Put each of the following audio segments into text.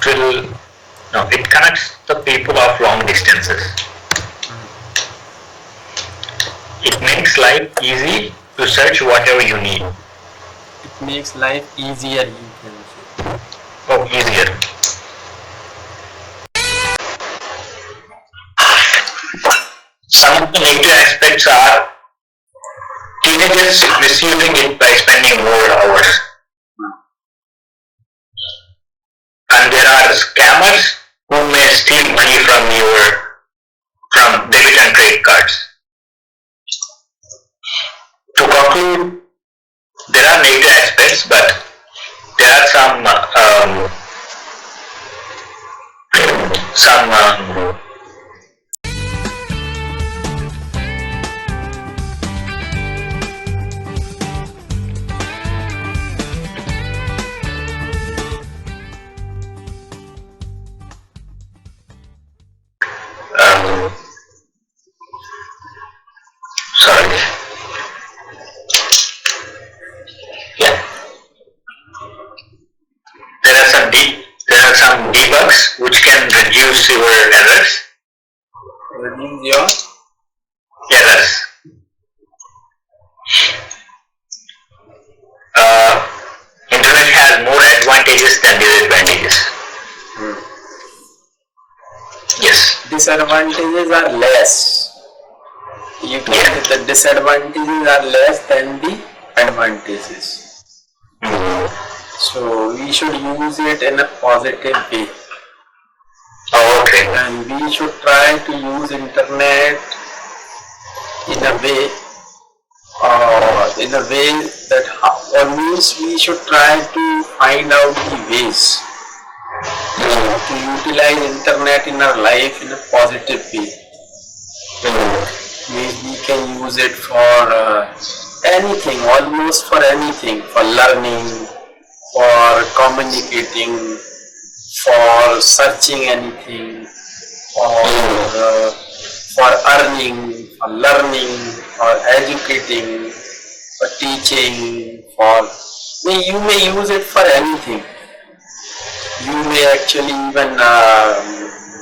will no, it connects the people of long distances. It makes life easy to search whatever you need. It makes life easier, you can say. Oh, easier. Some of the negative aspects are teenagers misusing it by spending more hours. And there are scammers who may steal money from debit and credit cards. To conclude, there are negative aspects, but there are some sorry. Yeah. There are some debugs which can reduce your errors. Reduce your Errors. Internet has more advantages than disadvantages. Yes. disadvantages are less. You can say the disadvantages are less than the advantages. So we should use it in a positive way. Oh, okay. And we should try to use internet in a way that or means we should try to find out the ways to utilize internet in our life in a positive way. We can use it for anything, almost for anything, for learning, for communicating, for searching anything, for earning, for learning, for educating, for teaching, you may use it for anything. You may actually even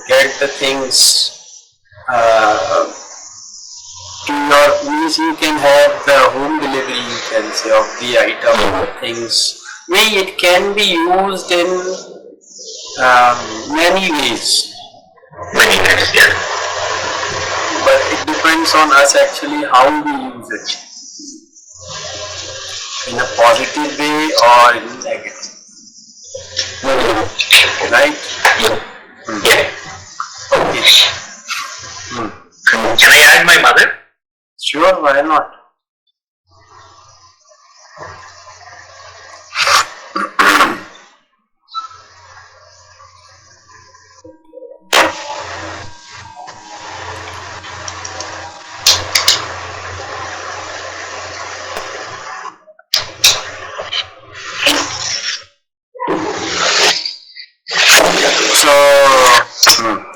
get the things to your means. You can have the home delivery, you can say, of the item or things. It can be used in many ways. Yeah. But it depends on us actually how we use it. In a positive way or in a negative. Right? Yeah. Okay. Can I add my mother? Sure, why not?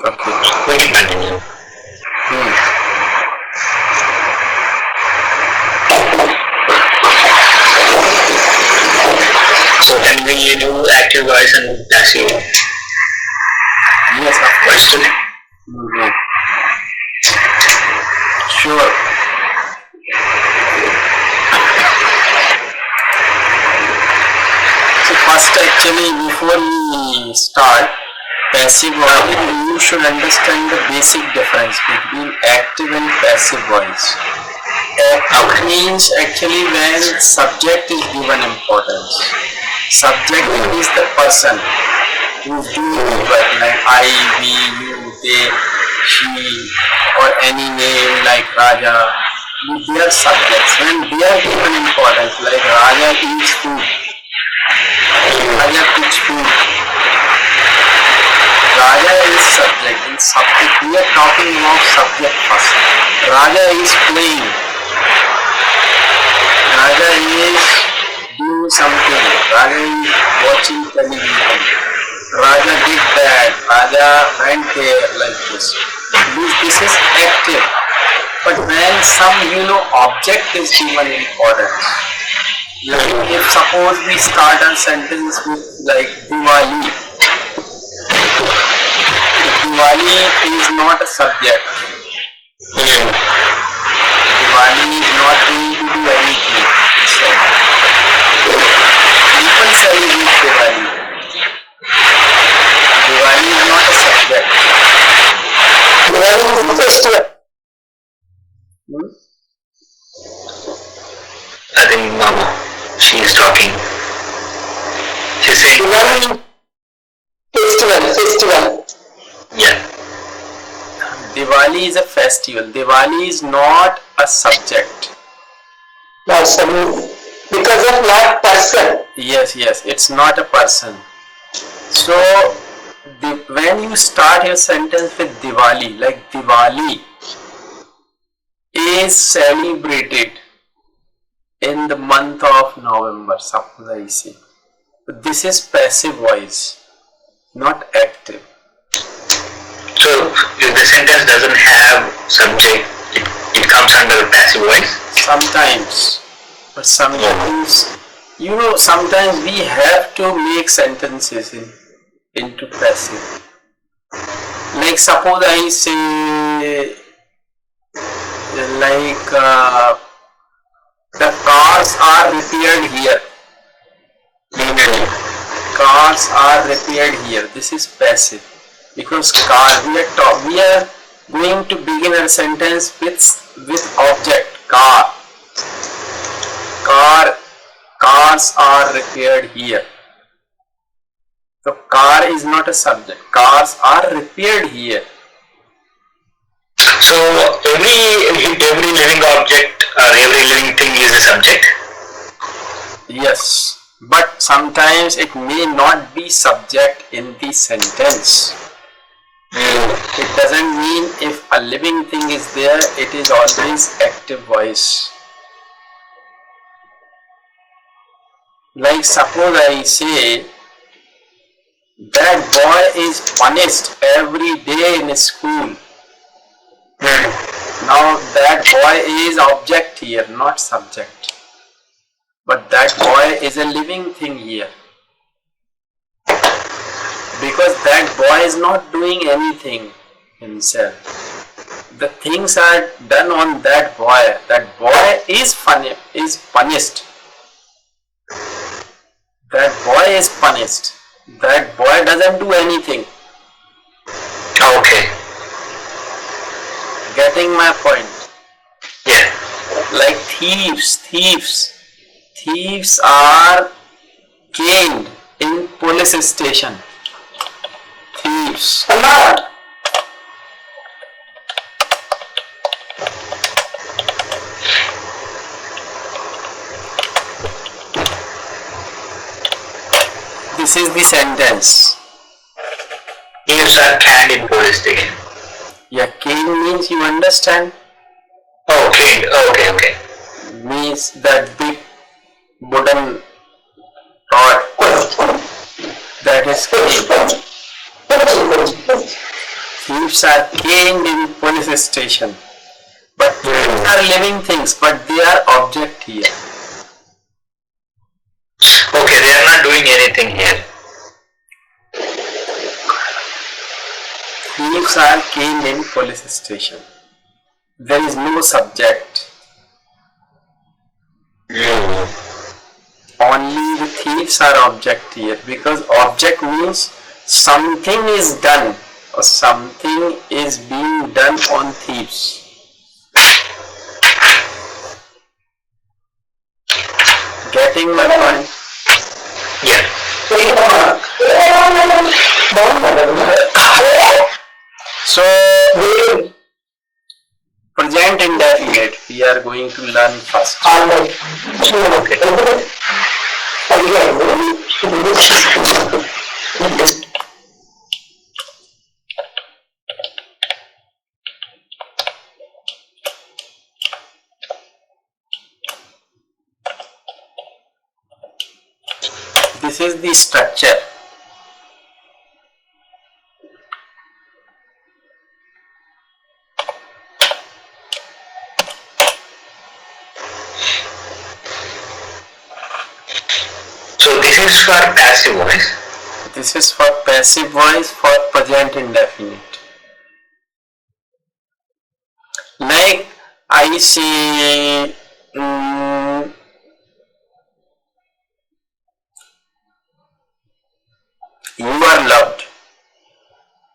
Okay. We can continue. So can we do active voice and passive? Yes, of course. Sure. So first, actually, before we start passive voice, you should understand the basic difference between active and passive voice. Active means actually when subject is given importance. Subject is the person who is doing the work, like I, we, you, they, she, or any name like Raja. They are subjects. When they are given importance, like Raja eats food, Raja cooks food. Raja is subject, and subject, we are talking about subject first. Raja is playing. Raja is doing something. Raja is watching television. Raja did that. Raja went there like this. This is active. But when some object is given importance, like if suppose we start a sentence with like Diwali, Diwali is not a subject. Diwali is not going to do anything. So, people celebrate Diwali. Diwali is not a subject. Diwali is a festival. I think Mama, she is talking. She's saying, Diwali festival. yeah. Diwali is a festival. Diwali is not a subject. No, because of not person. Yes, it's not a person. So, when you start your sentence with Diwali, like Diwali is celebrated in the month of November, suppose I say. But this is passive voice, not active. So if the sentence doesn't have subject, it comes under passive voice? Sometimes. But sometimes, sometimes we have to make sentences into passive. Like suppose I say, like, the cars are repaired here. Cars are repaired here. This is passive. Because we are going to begin a sentence with object, car. Cars are repaired here. So car is not a subject. Cars are repaired here. So every living object or every living thing is a subject? Yes, but sometimes it may not be subject in the sentence. It doesn't mean if a living thing is there, it is always active voice. Like suppose I say, that boy is punished every day in school. Now that boy is object here, not subject. But that boy is a living thing here. Because that boy is not doing anything himself. The things are done on that boy. That boy is punished. That boy is punished. That boy doesn't do anything. Okay. Getting my point? Yeah. Like thieves are caned in police station. Thieves. This is the sentence. Thieves are canned in police station. Yeah, cane means, you understand? Oh, canned. Okay. Means that big wooden rod. That is cane. Thieves are caned in police station. But thieves are living things, but they are object here. Okay, they are not doing anything here. Thieves are caned in police station. There is no subject. Only the thieves are object here, because object means something is done or something is being done on thieves. Getting my point? Yeah. So, present indefinite we are going to learn first. This is the structure. So this is for passive voice. This is for passive voice for present indefinite. Like I say, you are loved.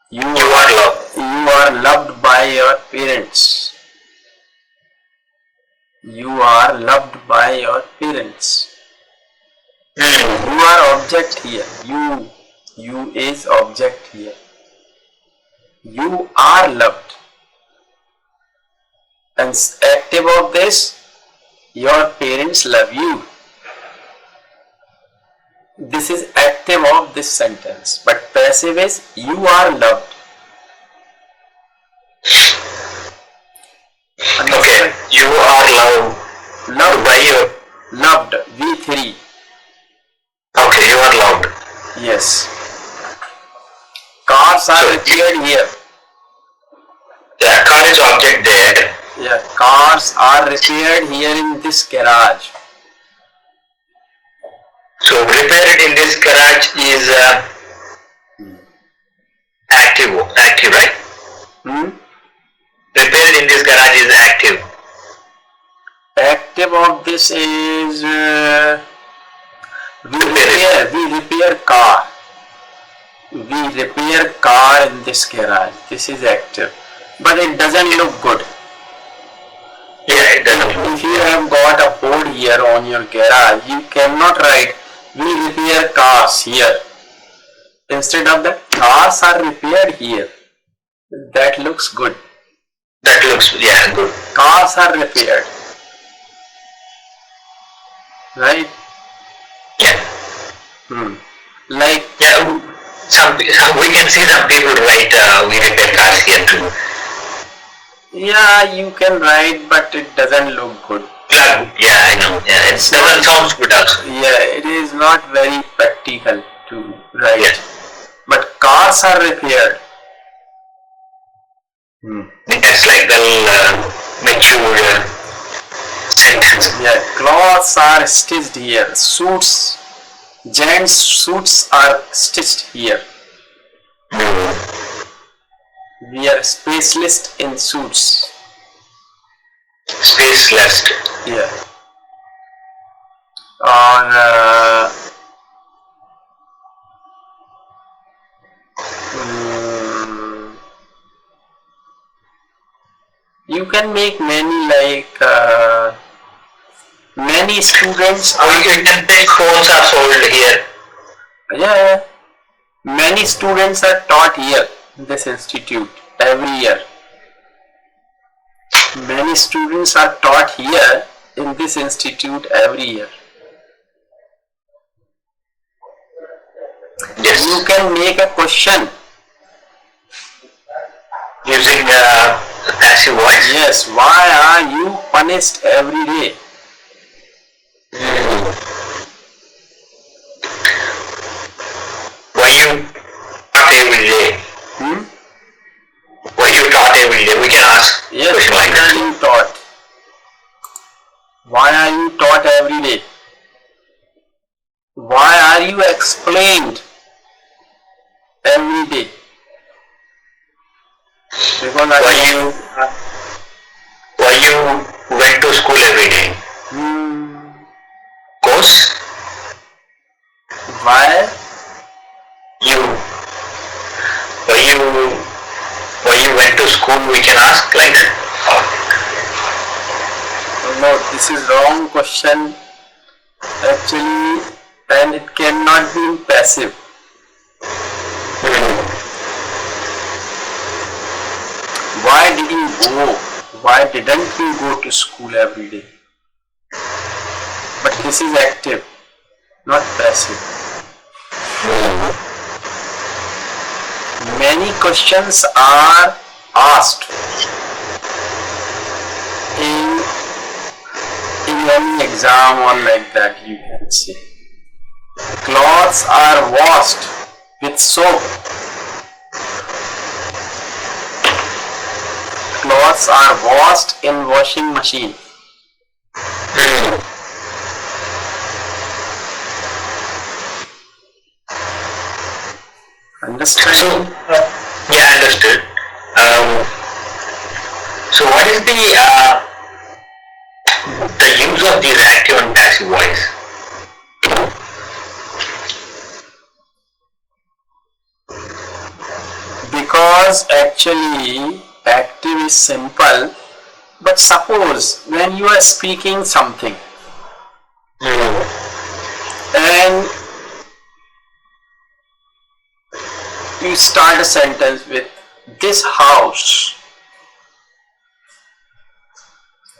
You are loved. You are loved by your parents. You are loved by your parents. You are object here. You is object here. You are loved. And active of this, your parents love you. This is active of this sentence. But passive is you are loved. Okay, you are loved. Loved By your. Loved. V3. Okay, you are loved. Yes. Cars are repaired here. Yeah, car is object there. Yeah, cars are repaired here in this garage. So repaired in this garage is active, right? Repaired in this garage is active. Active of this is we repair car. We repair car in this garage. This is active, but it doesn't look good. Yeah, it doesn't. If you have got a board here on your garage, you cannot write we repair cars here. Instead of that, cars are repaired here. That looks good. That looks, yeah, good. Cars are repaired. Right? Yeah. Like, Yeah, we can see some people write we repair cars here too. yeah, you can write, but it doesn't look good. Yeah, I know. Yeah, it doesn't sound good also. Yeah, it is not very practical to write. Yeah. But cars are repaired. It's like the mature sentence. Yeah, clothes are stitched here. Suits, gents' suits are stitched here. We are specialist in suits. Spaceless. Yeah. Or you can make many like many students Or are you can take phones are sold here. yeah, many students are taught here in this institute every year. Many students are taught here in this institute every year. Yes. You can make a question. Using passive voice. Yes, why are you punished every day? Why you taught every day? Why you taught every day? We can ask Yes, question why like are that. you taught? Why are you taught every day? Why are you explained every day? Because Why you went to school every day? Cause why why you went to school? We can ask like that. no, this is wrong question actually, and it cannot be in passive. Why did you go? Why didn't you go to school every day? But this is active, not passive. Many questions are asked in any exam or like that, you can say. Clothes are washed with soap. Clothes are washed in washing machine. Understand? So, yeah, understood. So what is the use of these active and passive voice? Because actually active is simple, but suppose when you are speaking something and you start a sentence with this house.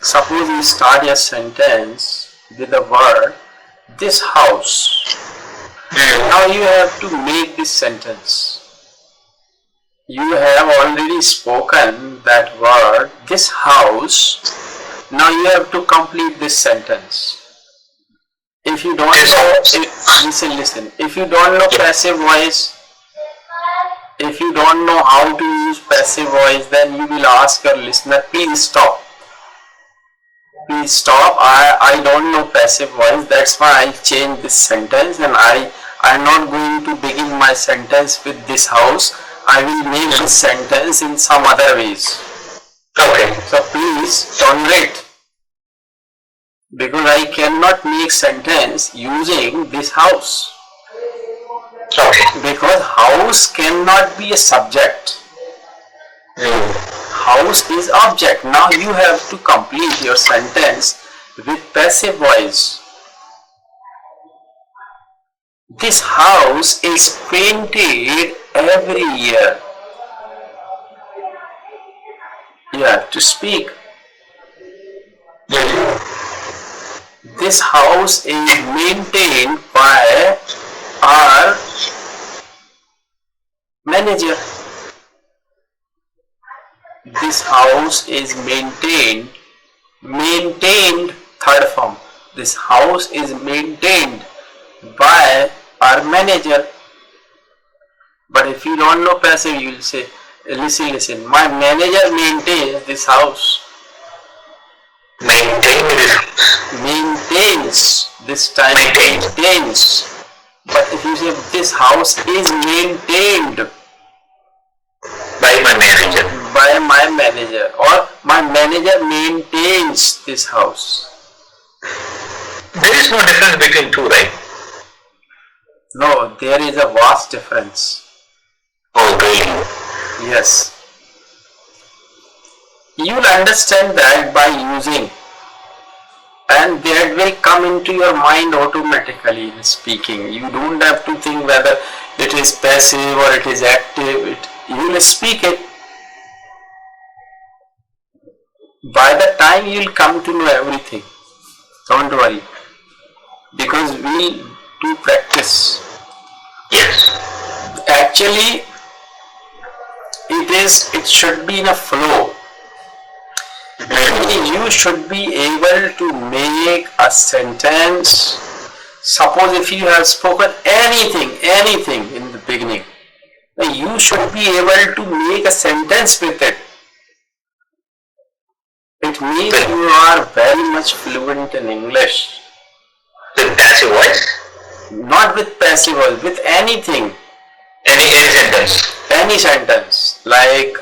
Suppose you start your sentence with the word this house. Now you have to make this sentence. You have already spoken that word this house. Now you have to complete this sentence. If you don't know, listen. If you don't know passive voice, if you don't know how to use passive voice, then you will ask your listener, please stop. Please stop. I don't know passive voice. That's why I changed this sentence, and I'm not going to begin my sentence with this house. I will make this sentence in some other ways. Okay. So please tolerate, because I cannot make sentence using this house. Okay. Because house cannot be a subject. House is object. Now you have to complete your sentence with passive voice. This house is painted every year. You have to speak. This house is maintained by our manager. This house is maintained, third form. This house is maintained by our manager. But if you don't know passive, you will say, listen, my manager maintains this house. Maintains. This time maintains. But if you say this house is maintained by my manager. Or my manager maintains this house. There is no difference between two, right? No, there is a vast difference. Oh, really? Yes. You will understand that by using, and that will come into your mind automatically in speaking. You don't have to think whether it is passive or it is active. You will speak it. By the time you will come to know everything. Don't worry. Because we do practice. Yes. Actually, it should be in a flow. You should be able to make a sentence. Suppose if you have spoken anything in the beginning, you should be able to make a sentence with it. It means you are very much fluent in English. With passive voice? Not with passive voice, with anything. Any sentence? Any sentence. Like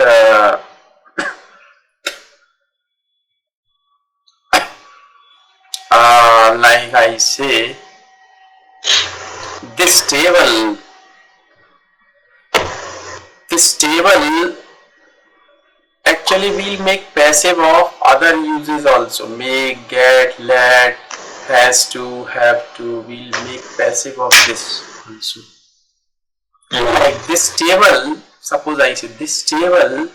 like I say, this table actually will make passive of other uses also. Make, get, let, has to, have to, will make passive of this also. Like this table, suppose I say this table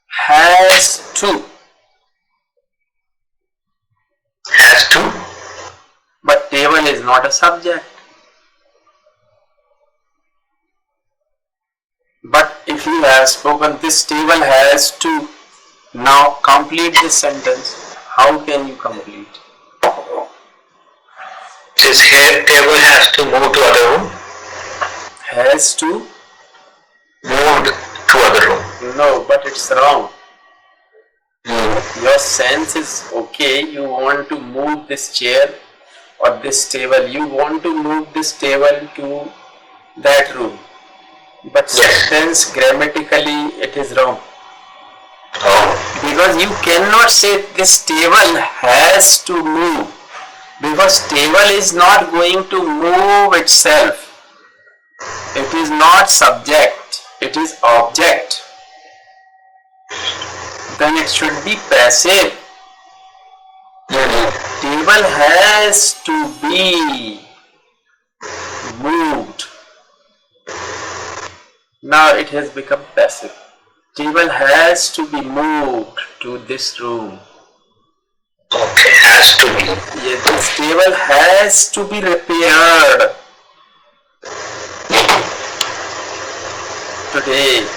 has to. Has to? But table is not a subject. But if you have spoken this table has to, now complete this sentence. How can you complete? This table has to move to other room? Has to? Moved to other room. No, but it's wrong. Your sense is okay, you want to move this chair or this table, you want to move this table to that room. But sentence grammatically it is wrong. Oh. Because you cannot say this table has to move, because table is not going to move itself. It is not subject, it is object. Then it should be passive. Table has to be moved. Now it has become passive. Table has to be moved to this room. Okay, has to be. Yeah, this table has to be repaired today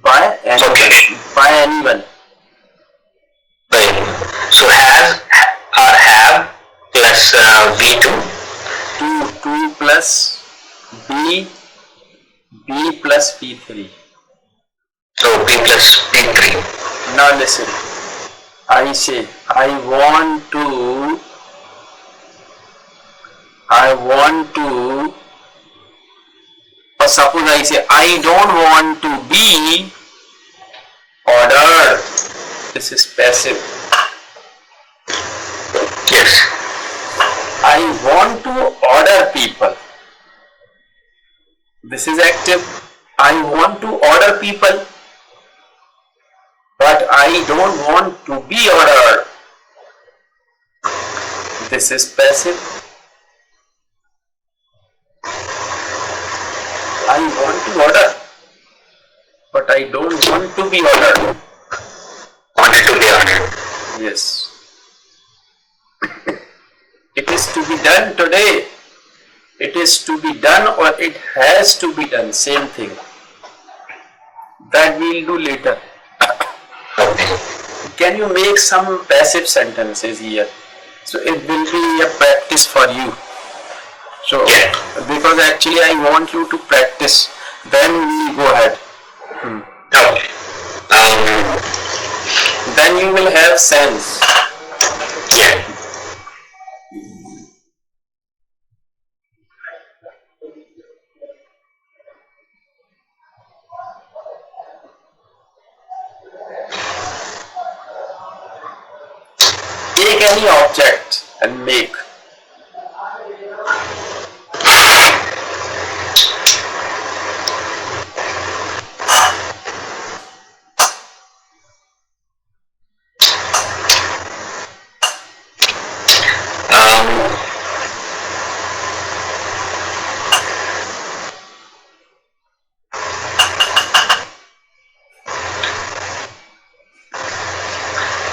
by anyone. Okay. By anyone. Right. So has or have plus V2. 2 plus B plus P3. So B plus B3. Now listen. I say I want to or suppose I say I don't want to be ordered. This is passive. Yes. I want to order people. This is active. I want to order people, but I don't want to be ordered. This is passive. I want to order, but I don't want to be ordered. Wanted to be ordered. Yes. It is to be done today. It is to be done, or it has to be done. Same thing. That we will do later. Okay. Can you make some passive sentences here? So it will be a practice for you. So Yeah. because actually I want you to practice, then we go ahead. Okay. Then you will have sense. Yeah. Take any object and make.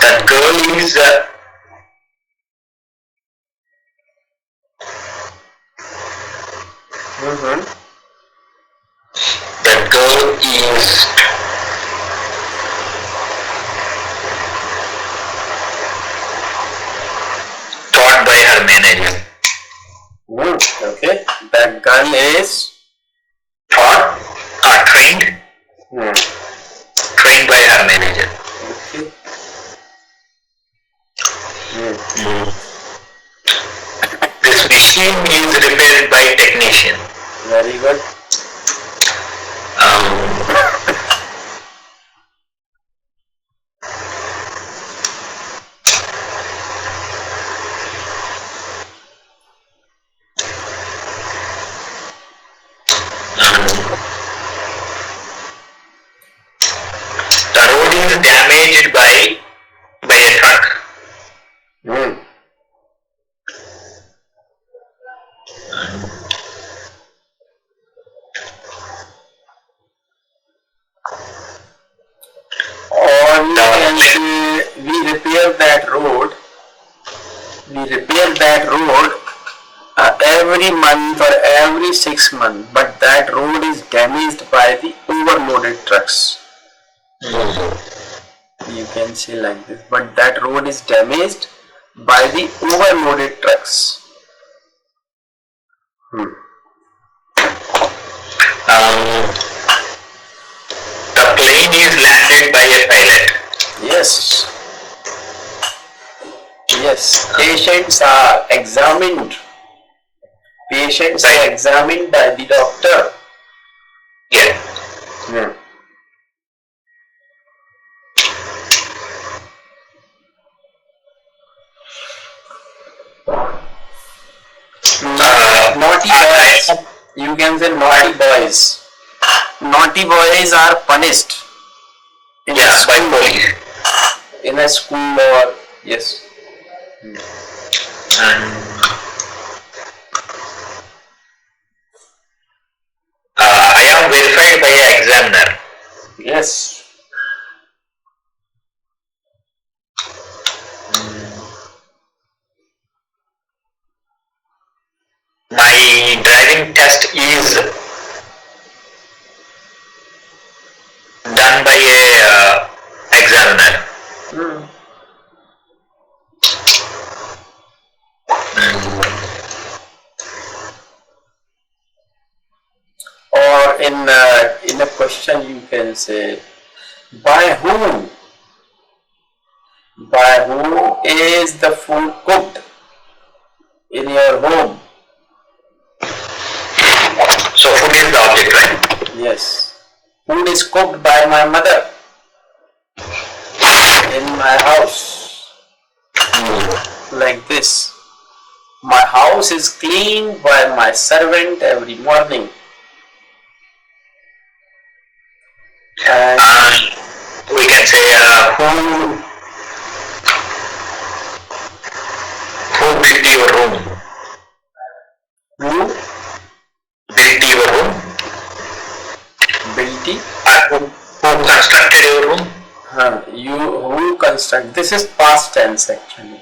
That girl is that girl is taught by her manager. Okay. That girl is Taught or trained by her manager. okay. This machine is repaired by technician. Very good. The road is damaged by a truck. Or we can say we repair that road. Every month or every 6 months, but that road is damaged by the overloaded trucks. You can say like this, but that road is damaged by the overloaded trucks. The plane is landed by a pilot. Yes. Patients are examined. Patients are examined by the doctor. Yeah. naughty boys. You can say naughty boys. Naughty boys are punished in a by school, police. in a school or yes. I am verified by an examiner. Yes. My driving test is done by a examiner. Or in a question you can say, by whom? By whom is the food cooked in your home? So food is the object, right? Yes. Food is cooked by my mother in my house. Like this. My house is cleaned by my servant every morning. And We can say who built your room? who Built your room? built it? Who constructed your room? Who construct? This is past tense actually.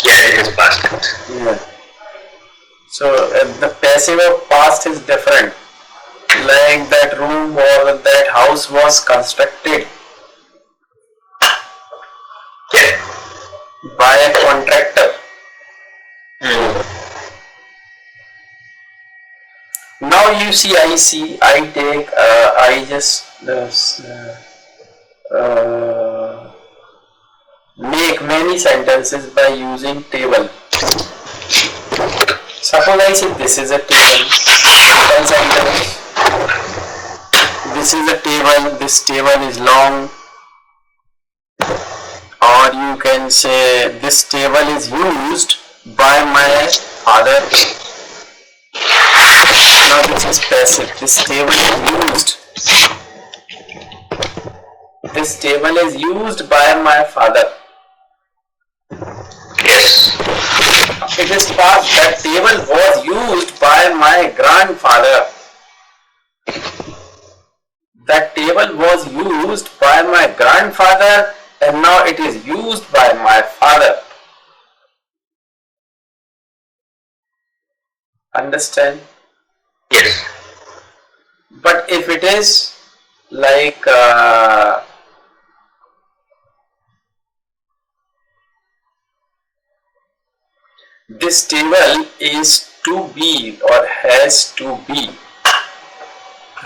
Yeah, it is past tense. Yeah. So the passive of past is different. Like that room or that house was constructed Yeah. by a contractor. Now you see, I take, I just make many sentences by using table. Suppose I say this is a table, simple sentence. This is a table, this table is long. Or you can say this table is used by my father. Now this is passive. This table is used. This table is used by my father. Yes. It is past. That table was used by my grandfather. That table was used by my grandfather and now it is used by my father. Understand? Yes. But if it is like this table is to be or has to be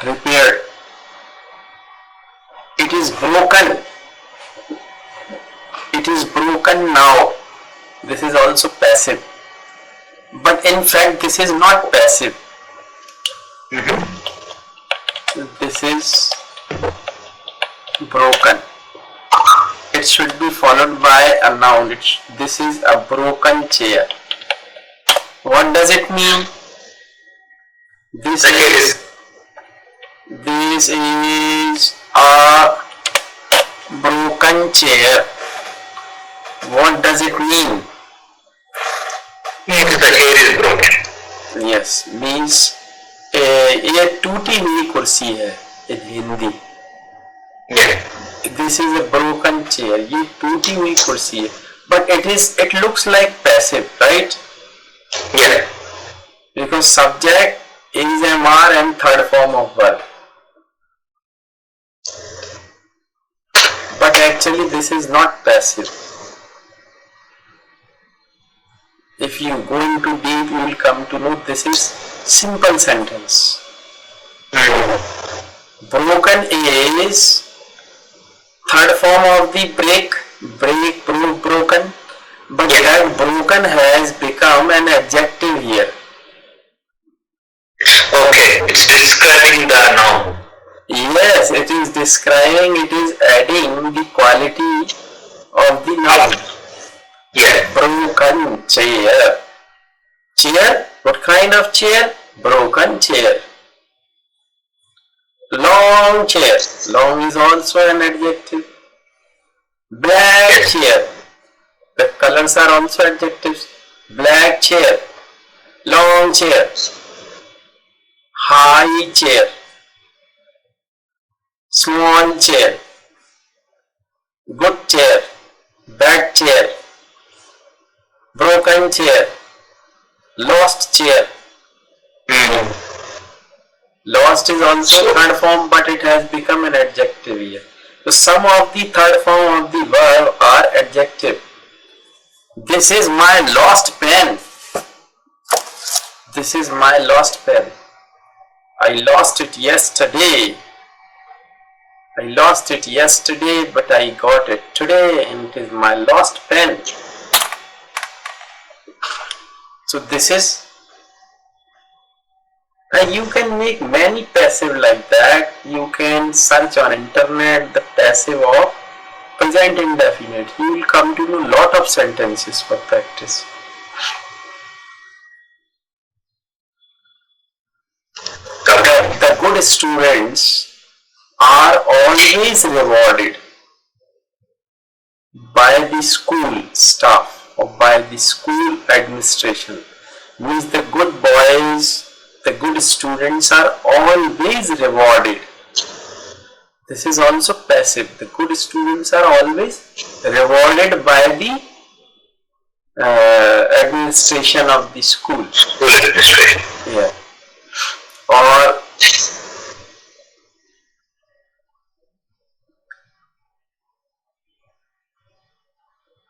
repaired. It is broken. It is broken now. This is also passive. But in fact this is not passive. This is broken. It should be followed by a noun. This is a broken chair. What does it mean? This is a broken chair. What does it mean? Means the chair is broken. Yes, means ये टूटी हुई कुर्सी है in Hindi. Yeah. This is a broken chair. ये टूटी हुई कुर्सी है. But it looks like passive, right? Yeah. Because subject is MR and third form of verb. But actually this is not passive. If you go into deep, you will come to know this is simple sentence. Broken is third form of the break, broken. But that broken has become an adjective here. Okay, it's describing the noun. Yes, it is describing, it is adding the quality of the noun. Yeah. Broken chair. Chair? What kind kind of chair? Broken chair. Long chair. Long is also an adjective. Black chair. The colors are also adjectives. Black chair. Long chair. High chair. Small chair. Good chair. Bad chair. Broken chair. Lost chair. Lost is also third form, but it has become an adjective here. So some of the third form of the verb are adjective. This is my lost pen. This is my lost pen. I lost it yesterday. I lost it yesterday, but I got it today, and it is my lost pen. So this is, and you can make many passive like that. You can search on internet the passive of present indefinite. You will come to know lot of sentences for practice. The good students are always rewarded by the school staff or by the school administration. Means the good boys, the good students are always rewarded. This is also passive. The good students are always rewarded by the administration of the school. School administration. Yeah. Or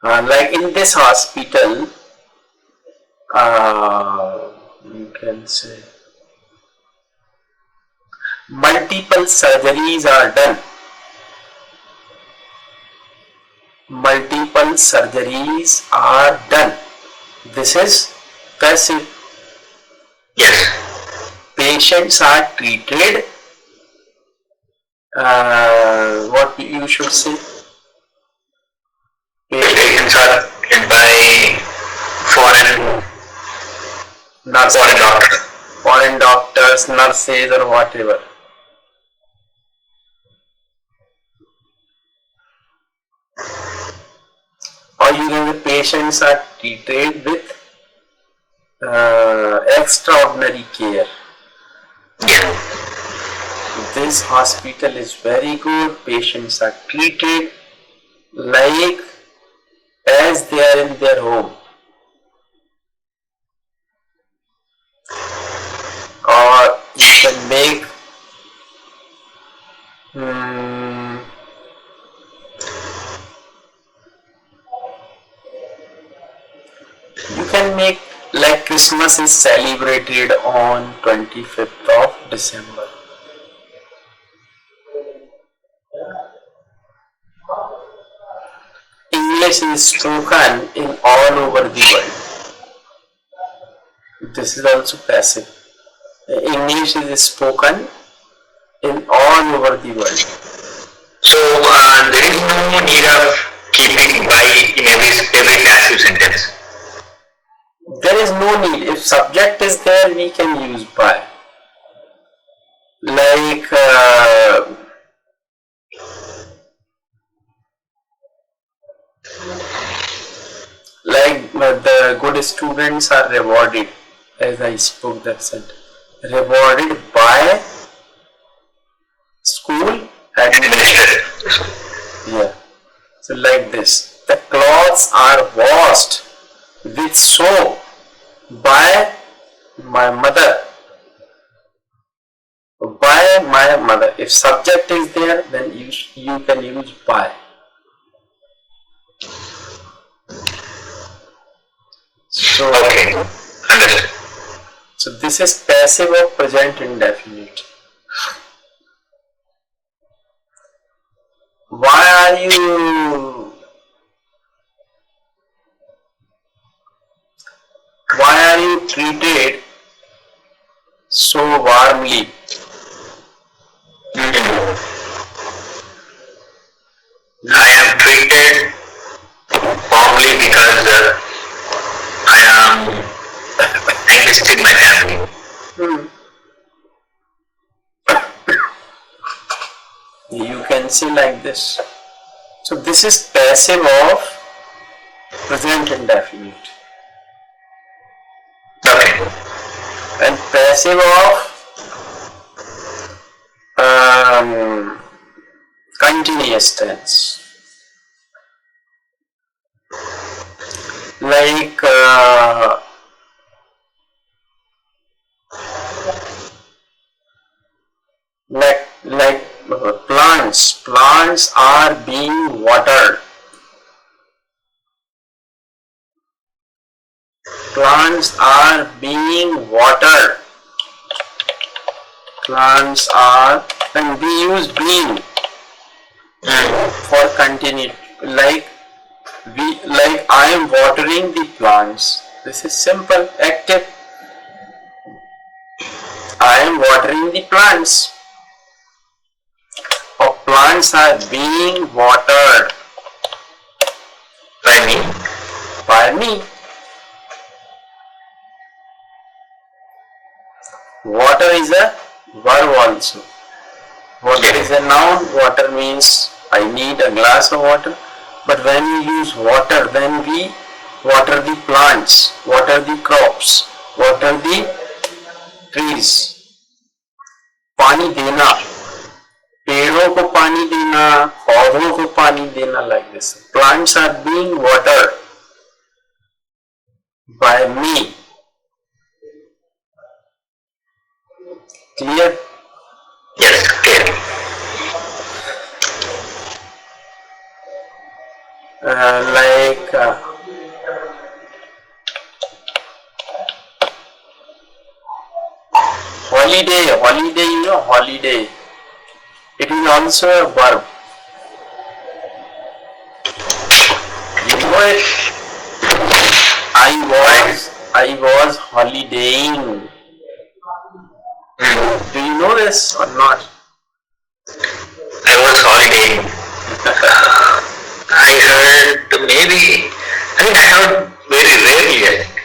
like in this hospital, you can say multiple surgeries are done. Multiple surgeries are done. This is passive. Yes. Patients are treated. What you should say? Patients are treated by foreign doctors. Foreign doctors, nurses, or whatever. Or you know, the patients are treated with extraordinary care. Yeah. This hospital is very good. Patients are treated like as they are in their home. Or you can make like Christmas is celebrated on 25th of December. English is spoken in all over the world. This is also passive. English is spoken in all over the world. So there is no need of keeping by in every passive sentence. There is no need. If subject is there, we can use by. Like the good students are rewarded, as I spoke that sentence. Rewarded by school administration. Yeah. So like this. The clothes are washed with soap by my mother. By my mother. If subject is there, then you can use by. So, Okay. Understood. So this is passive or present indefinite. Why are you treated so warmly? I am treated warmly because I am enlisted my family. You can say like this. So this is passive of present indefinite. Okay. And passive of continuous tense. Like plants are being watered. Plants are being watered. Plants are, and we use being for continued. Like I am watering the plants. This is simple, active. I am watering the plants. Or plants are being watered By me. by me. Water is a verb also. Water is a noun. Water means I need a glass of water. But when we use water, then we water the plants, water the crops, water the trees. पानी देना, पेड़ों को पानी देना, पौधों को पानी देना, like this. Plants are being watered by me. Clear? Yes, clear. Holiday, you know, holiday. It is also a verb. You know it? I was holidaying. Do you know this or not? I was holidaying. I heard maybe, I heard very rarely. I think.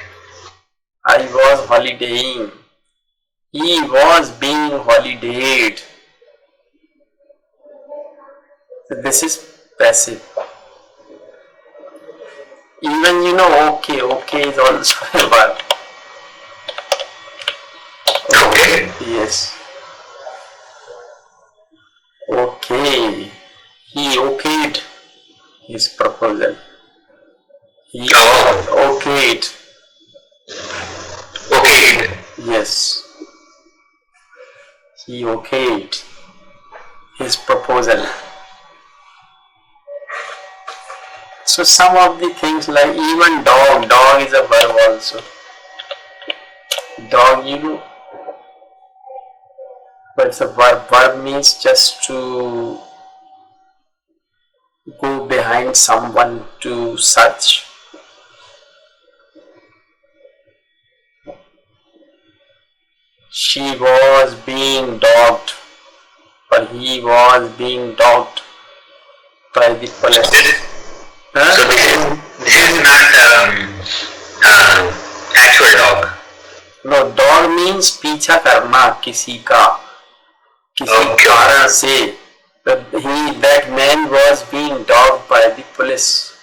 I was holidaying. He was being holidayed. So this is passive. Even you know, okay is also a verb. Okay. Yes. Okay. He okayed his proposal. He okayed. Okay. Yes. He okayed his proposal. So some of the things like even dog is a verb also. Dog, you know, but it's a verb. Verb means just to go behind someone to search. She was being dogged, or he was being dogged by the police. So this is not actual dog. No, dog means पीछा करना किसी का, किसी कारण से. That man was being dogged by the police.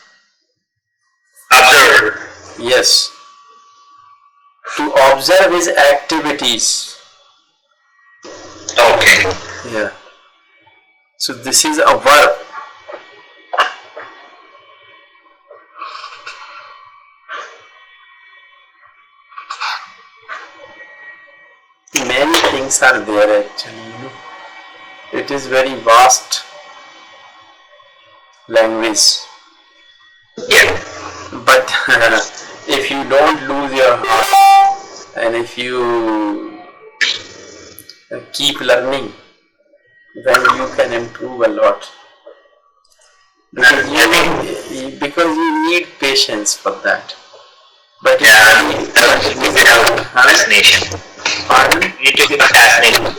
Observer. Yes. To observe his activities. Okay. Yeah. So this is a verb. Many things are there actually, you know. It is very vast language. Yeah. But if you don't lose your heart and if you keep learning, then you can improve a lot. Because you need patience for that. But You need to have fascination. Pardon? You need to have fascination.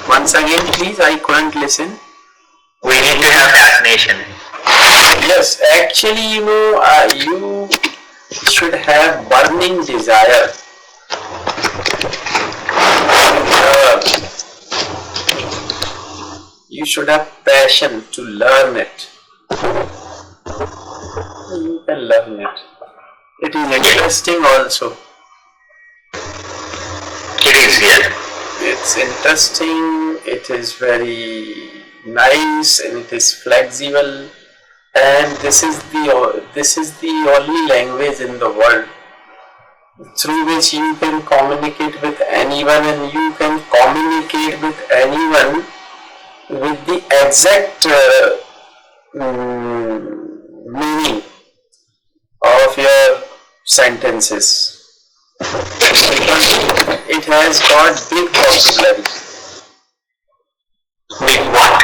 Once again, please, I couldn't listen. We need to have fascination. Yes, actually, you know, you should have burning desire you should have passion to learn it. You can learn it. It is interesting also. It is, yeah. It's interesting, it is very nice, and it is flexible, and this is the only language in the world through which you can communicate with anyone, and you can communicate with anyone with the exact meaning of your sentences. Because it has got big vocabulary. Big what?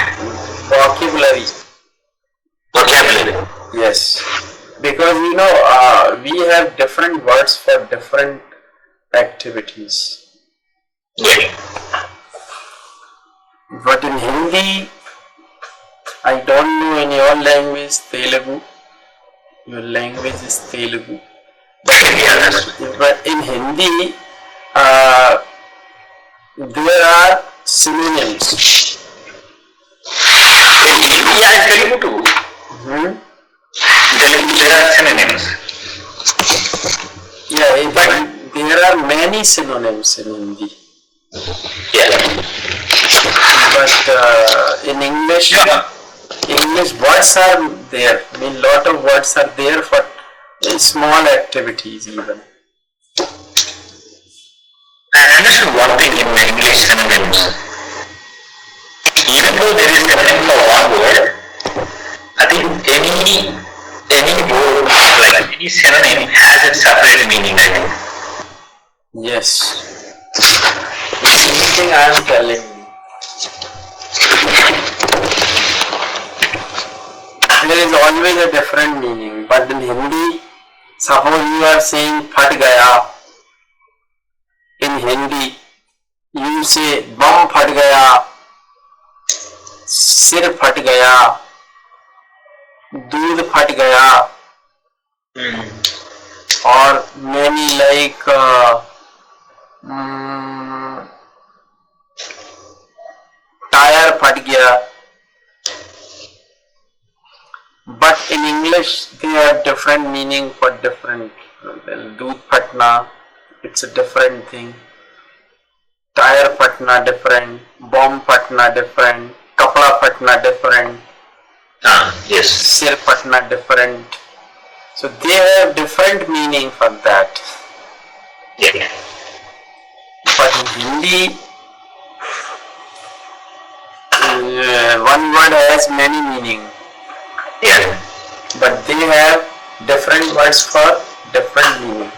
Vocabulary. Vocabulary. Yes. Because we have different words for different activities. Yeah. But in Hindi, I don't know in your language, Telugu. Your language is Telugu. But in Hindi, there are synonyms. In Hindi and Telugu too. Telugu, there are synonyms. Yeah, but there are many synonyms in Hindi. Yeah. But in English, English words are there. I mean, lot of words are there for small activities even. I understood one thing in English synonyms. Even though there is synonym for one word, I think any word, like any synonym, has its separate meaning, I think. Yes. The same thing I am telling you. There is always a different meaning, but in Hindi, suppose you are saying phat gaya. In Hindi, you say bum phat gaya, sir phat gaya, doodh phat gaya, or many like tire phat gaya. But in English, they have different meaning for different. Doodh phatna, it's a different thing. Tire phatna different. Bomb phatna different. Kapda phatna different. Yes. Sir phatna different. So they have different meaning for that. Yeah. But in Hindi, one word has many meaning. Yeah. But they have different words for different meaning.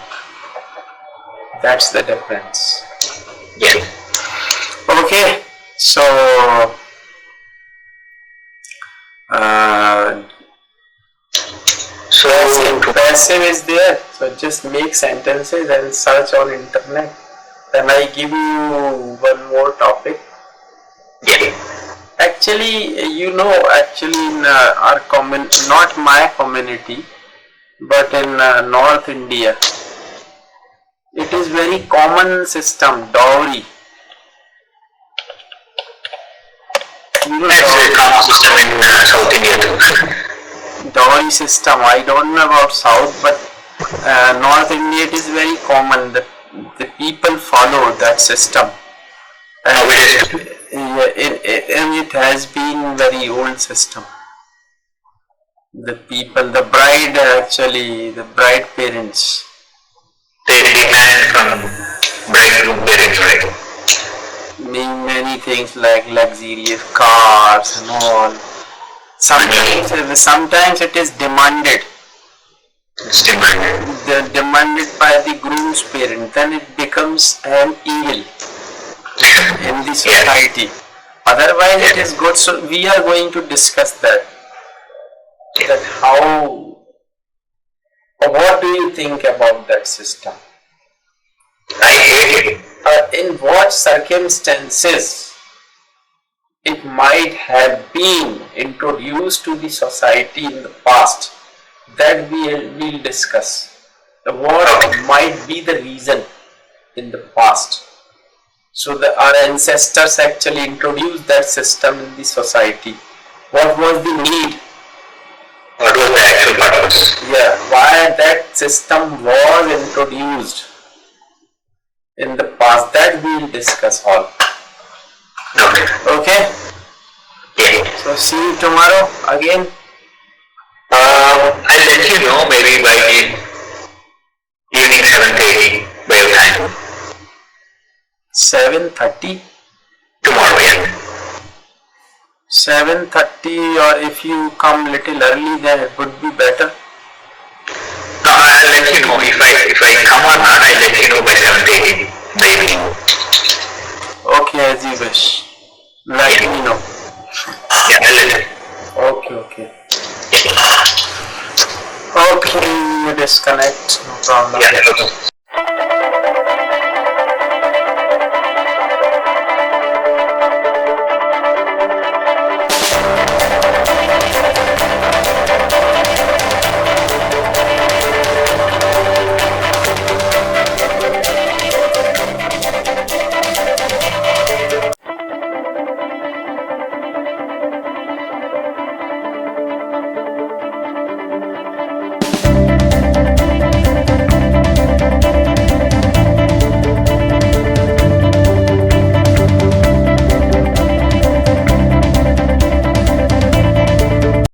That's the difference. Yeah. Okay, so passive is there. So just make sentences and search on internet. Then I give you one more topic. Yeah. Actually, in our not my community, but in North India, it is very common system, dowry. That's a common system in South India too. Dowry system, I don't know about South, but North India it is very common. The people follow that system. And it has been very old system. The bride parents, They demand from bridegroom parents, right? many things like luxurious cars and all. Sometimes it is demanded. It's demanded. Demanded by the groom's parent. Then it becomes an evil in the society. Otherwise it is good. So we are going to discuss that. What do you think about that system? I hate it. In what circumstances it might have been introduced to the society in the past, that we will discuss. What might be the reason in the past. So our ancestors actually introduced that system in the society. What was the need? What was the actual purpose? Yeah, why that system was introduced in the past, that we will discuss all. Okay. Okay? Yeah. So see you tomorrow again. I'll let you know maybe by evening 7:30 by your time. 7:30? Tomorrow, yeah. 7:30, or if you come little early then it would be better. No, I'll let you know if I come or not. I'll let you know by 7:30 in the evening. Okay, as you wish. Let me know. Yeah, I'll let you. Okay. Okay, you disconnect. No problem. Yeah, okay.